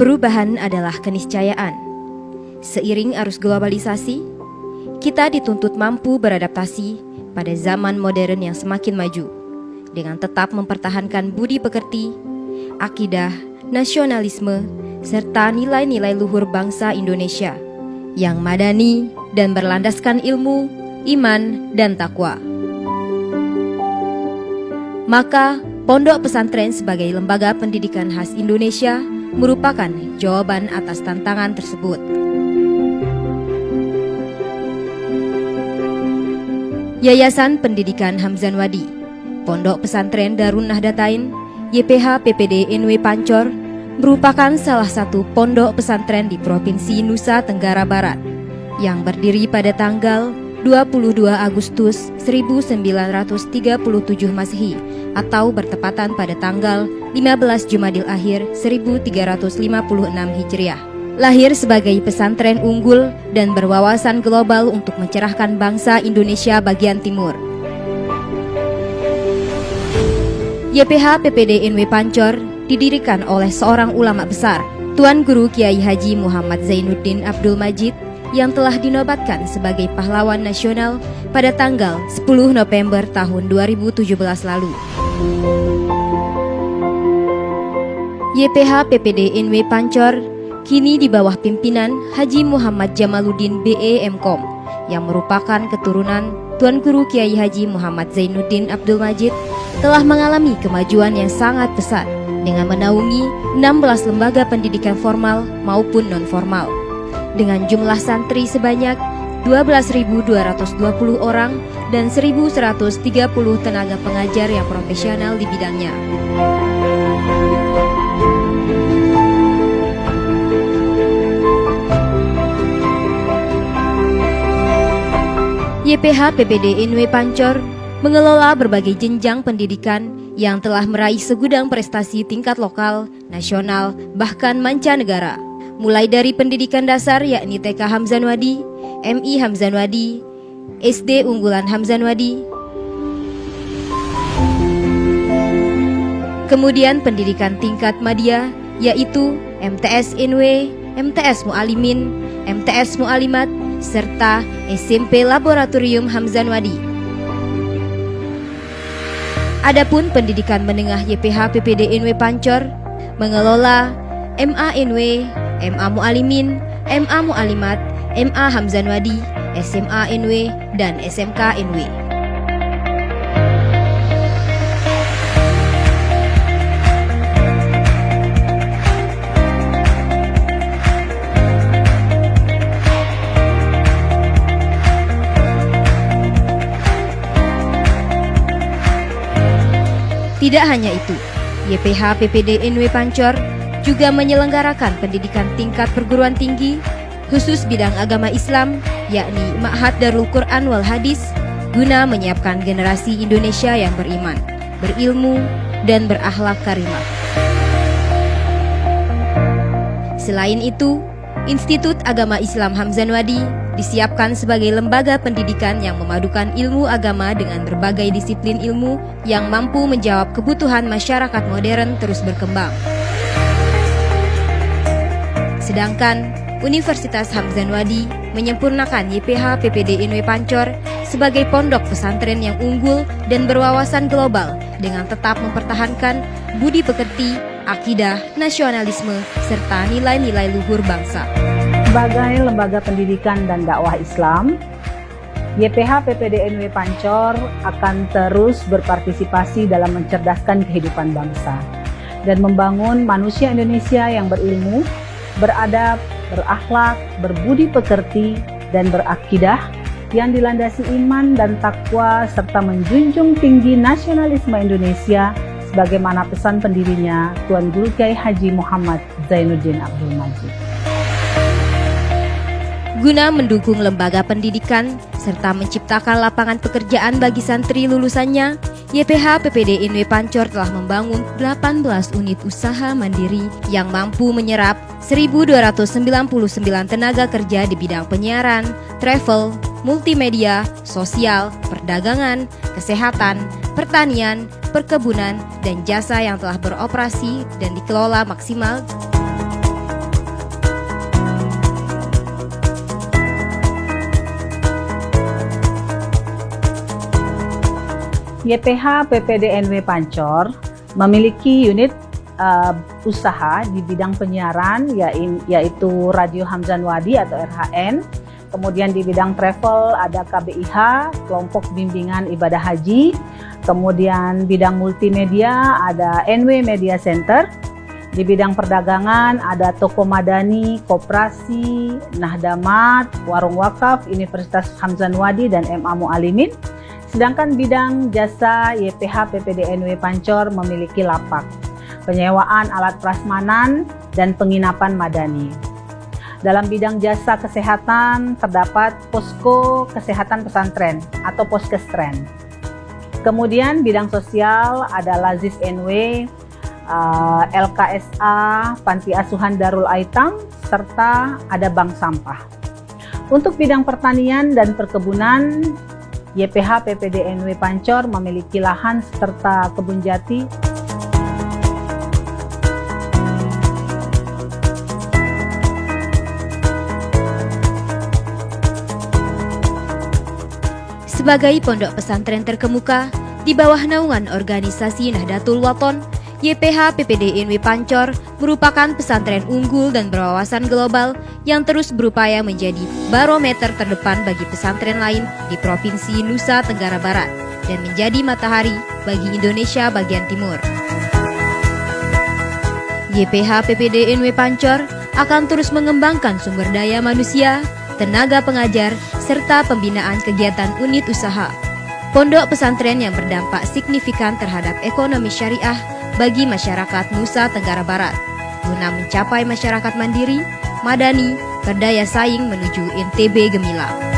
Perubahan adalah keniscayaan. Seiring arus globalisasi, kita dituntut mampu beradaptasi pada zaman modern yang semakin maju, dengan tetap mempertahankan budi pekerti, akidah, nasionalisme, serta nilai-nilai luhur bangsa Indonesia yang madani dan berlandaskan ilmu, iman, dan takwa. Maka, Pondok Pesantren sebagai lembaga pendidikan khas Indonesia merupakan jawaban atas tantangan tersebut. Yayasan Pendidikan Hamzan Wadi, Pondok Pesantren Darun Nahdlatain, YPH PPD NW Pancor, merupakan salah satu pondok pesantren di Provinsi Nusa Tenggara Barat yang berdiri pada tanggal 22 Agustus 1937 Masehi atau bertepatan pada tanggal 15 Jumadil Akhir 1356 Hijriah. Lahir sebagai pesantren unggul dan berwawasan global untuk mencerahkan bangsa Indonesia bagian timur. YPH PPD NW Pancor didirikan oleh seorang ulama besar, Tuan Guru Kiai Haji Muhammad Zainuddin Abdul Majid, yang telah dinobatkan sebagai pahlawan nasional pada tanggal 10 November tahun 2017 lalu. YPH PPD NW Pancor kini di bawah pimpinan Haji Muhammad Jamaluddin BE Mkom yang merupakan keturunan Tuan Guru Kiai Haji Muhammad Zainuddin Abdul Majid, telah mengalami kemajuan yang sangat pesat dengan menaungi 16 lembaga pendidikan formal maupun non-formal dengan jumlah santri sebanyak 12.220 orang dan 1.130 tenaga pengajar yang profesional di bidangnya. YPH PPD NW Pancor mengelola berbagai jenjang pendidikan yang telah meraih segudang prestasi tingkat lokal, nasional, bahkan mancanegara. Mulai dari pendidikan dasar yakni TK Hamzan Wadi, MI Hamzan Wadi, SD Unggulan Hamzan Wadi, kemudian pendidikan tingkat madya yaitu MTS NW, MTS Mu'alimin, MTS Mu'alimat, serta SMP Laboratorium Hamzan Wadi. Adapun pendidikan menengah YPH PPD NW Pancor mengelola MA NW, MA Mu'alimin, MA Mu'alimat, MA Hamzan Wadi, SMA NW, dan SMK NW. Tidak hanya itu, YPH PPD NW Pancor juga menyelenggarakan pendidikan tingkat perguruan tinggi khusus bidang agama Islam, yakni Ma'had Darul Quran wal Hadis, guna menyiapkan generasi Indonesia yang beriman, berilmu, dan berakhlak karimah. Selain itu, Institut Agama Islam Hamzan Wadi disiapkan sebagai lembaga pendidikan yang memadukan ilmu agama dengan berbagai disiplin ilmu yang mampu menjawab kebutuhan masyarakat modern terus berkembang. Sedangkan Universitas Hamzan Wadi menyempurnakan YPH PPD NW Pancor sebagai pondok pesantren yang unggul dan berwawasan global dengan tetap mempertahankan budi pekerti, akidah, nasionalisme, serta nilai-nilai luhur bangsa. Sebagai lembaga pendidikan dan dakwah Islam, YPH PPD NW Pancor akan terus berpartisipasi dalam mencerdaskan kehidupan bangsa dan membangun manusia Indonesia yang berilmu, beradab, berakhlak, berbudi pekerti, dan berakidah yang dilandasi iman dan takwa serta menjunjung tinggi nasionalisme Indonesia sebagaimana pesan pendirinya Tuan Guru Kiai Haji Muhammad Zainuddin Abdul Majid. Guna mendukung lembaga pendidikan serta menciptakan lapangan pekerjaan bagi santri lulusannya, YPH PPD NW Pancor telah membangun 18 unit usaha mandiri yang mampu menyerap 1.299 tenaga kerja di bidang penyiaran, travel, multimedia, sosial, perdagangan, kesehatan, pertanian, perkebunan, dan jasa yang telah beroperasi dan dikelola maksimal. YPH PPDNW Pancor memiliki unit usaha di bidang penyiaran yaitu Radio Hamzan Wadi atau RHN. Kemudian di bidang travel ada KBIH, Kelompok Bimbingan Ibadah Haji. Kemudian bidang multimedia ada NW Media Center. Di bidang perdagangan ada toko madani, koperasi, Nahdamat, warung wakaf, Universitas Hamzan Wadi dan MA Mu'alimin. Sedangkan bidang jasa YPH PPDNW Pancor memiliki lapak, penyewaan alat prasmanan, dan penginapan madani. Dalam bidang jasa kesehatan terdapat posko kesehatan pesantren atau poskestren. Kemudian bidang sosial ada Lazis NW, LKSA, Panti Asuhan Darul Aitam, serta ada bank sampah. Untuk bidang pertanian dan perkebunan, YPH PPDNW Pancor memiliki lahan serta kebun jati. Sebagai pondok pesantren terkemuka di bawah naungan organisasi Nahdlatul Wathon, YPH PPDNW Pancor merupakan pesantren unggul dan berwawasan global yang terus berupaya menjadi barometer terdepan bagi pesantren lain di Provinsi Nusa Tenggara Barat dan menjadi matahari bagi Indonesia bagian timur. YPH PPDNW Pancor akan terus mengembangkan sumber daya manusia, tenaga pengajar, serta pembinaan kegiatan unit usaha. Pondok pesantren yang berdampak signifikan terhadap ekonomi syariah bagi masyarakat Nusa Tenggara Barat, guna mencapai masyarakat mandiri, madani, berdaya saing menuju NTB gemilang.